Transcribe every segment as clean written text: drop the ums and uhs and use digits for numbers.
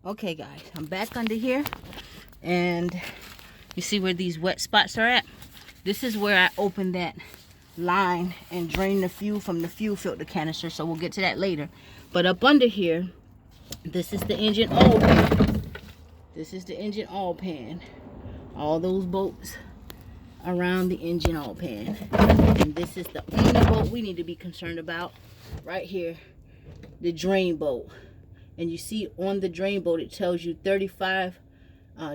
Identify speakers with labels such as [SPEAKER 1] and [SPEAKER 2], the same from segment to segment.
[SPEAKER 1] Okay guys, I'm back under here, and you see where these wet spots are at? This is where I opened that line and drain the fuel from the fuel filter canister, so we'll get to that later. But up under here, this is the engine oil pan. This is the engine oil pan. All those bolts around the engine oil pan. And this is the only bolt we need to be concerned about right here, the drain bolt. And you see on the drain bolt it tells you 35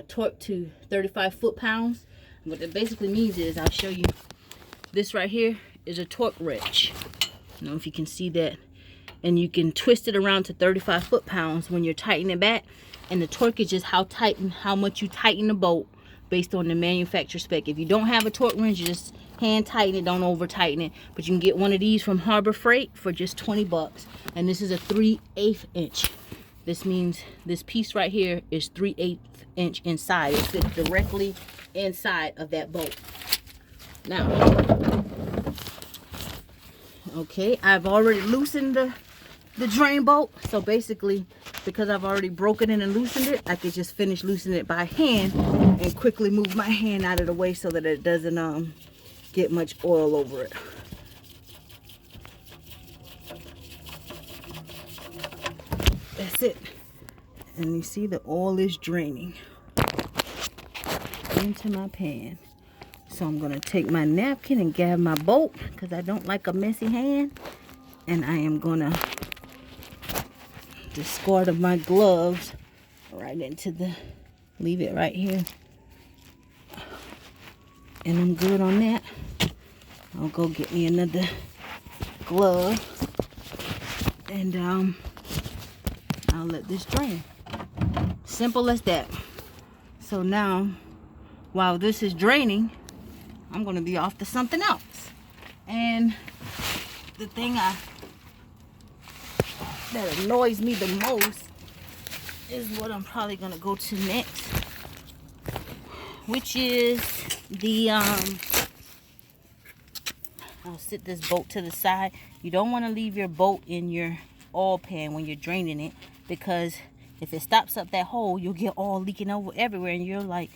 [SPEAKER 1] torque to 35 foot-pounds. What that basically means is, I'll show you, this right here is a torque wrench. I don't know if you can see that. And you can twist it around to 35 foot-pounds when you're tightening it back. And the torque is just how much you tighten the bolt based on the manufacturer spec. If you don't have a torque wrench, you just hand tighten it, don't over tighten it. But you can get one of these from Harbor Freight for just 20 bucks. And this is a 3/8 inch. This means this piece right here is 3/8 inch inside. It fits directly inside of that bolt. Now, okay, I've already loosened the drain bolt. So basically, because I've already broken it and loosened it, I could just finish loosening it by hand and quickly move my hand out of the way so that it doesn't get much oil over it. That's it. And you see the oil is draining into my pan. So I'm gonna take my napkin and grab my bolt because I don't like a messy hand. And I am gonna discard of my gloves right into leave it right here. And I'm good on that. I'll go get me another glove. And I'll let this drain. Simple as that. So now, while this is draining, I'm going to be off to something else. And the thing that annoys me the most is what I'm probably going to go to next, which is the I'll sit this bolt to the side. You don't want to leave your bolt in your oil pan when you're draining it, because if it stops up that hole, you'll get oil leaking over everywhere, and you'll be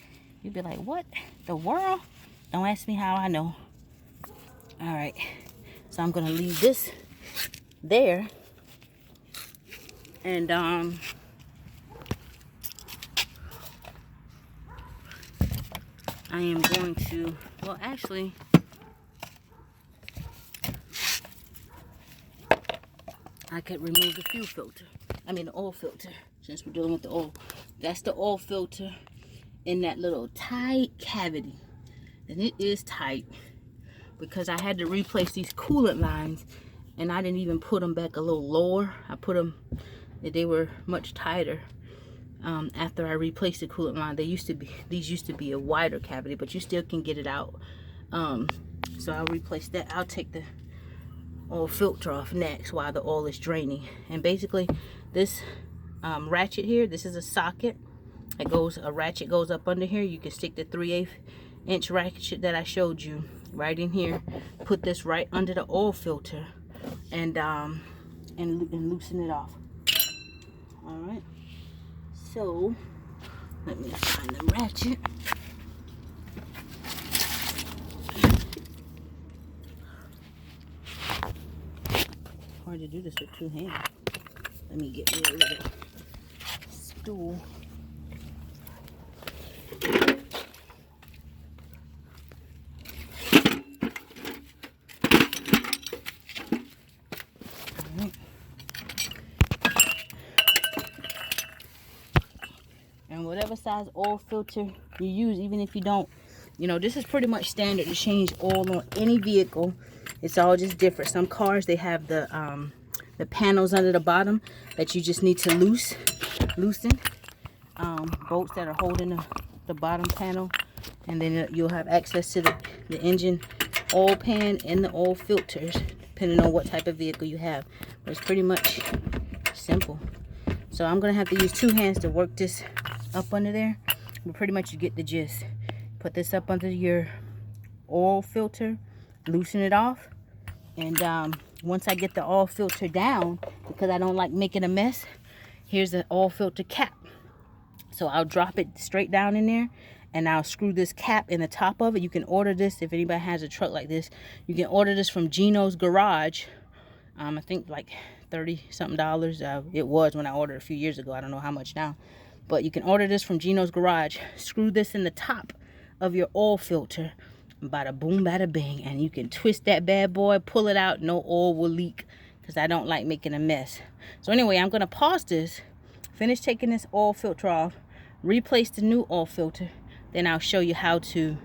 [SPEAKER 1] like, what the world? Don't ask me how I know. All right, so I'm gonna leave this there, and I am going to, well, actually, I could remove the fuel filter. I mean the oil filter, since we're dealing with the oil. That's the oil filter in that little tight cavity. And it is tight because I had to replace these coolant lines, and I didn't even put them back a little lower. I put them, they were much tighter after I replaced the coolant line. These used to be a wider cavity, but you still can get it out. So I'll replace that. I'll take the oil filter off next while the oil is draining. And basically this ratchet here, this is a socket. A ratchet goes up under here. You can stick the 3/8 inch ratchet that I showed you right in here. Put this right under the oil filter and loosen it off. All right, so let me find the ratchet. Hard to do this with two hands. Let me get me a little stool. Alright. And whatever size oil filter you use, even if you don't, this is pretty much standard to change oil on any vehicle. It's all just different. Some cars, they have the panels under the bottom that you just need to loosen. Bolts that are holding the bottom panel, and then you'll have access to the engine oil pan and the oil filters, depending on what type of vehicle you have. But it's pretty much simple. So I'm gonna have to use two hands to work this up under there, but pretty much you get the gist. Put this up under your oil filter, loosen it off, and once I get the oil filter down, because I don't like making a mess, here's the oil filter cap. So I'll drop it straight down in there, and I'll screw this cap in the top of it. You can order this if anybody has a truck like this. You can order this from Gino's Garage. I think like 30 something dollars. It was when I ordered a few years ago. I don't know how much now, but you can order this from Gino's Garage. Screw this in the top of your oil filter. Bada boom, bada bing, and you can twist that bad boy, pull it out. No oil will leak because I don't like making a mess. So anyway, I'm gonna pause this, finish taking this oil filter off, replace the new oil filter, then I'll show you how to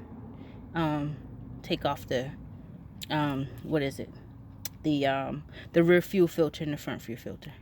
[SPEAKER 1] take off the what is it, the rear fuel filter and the front fuel filter.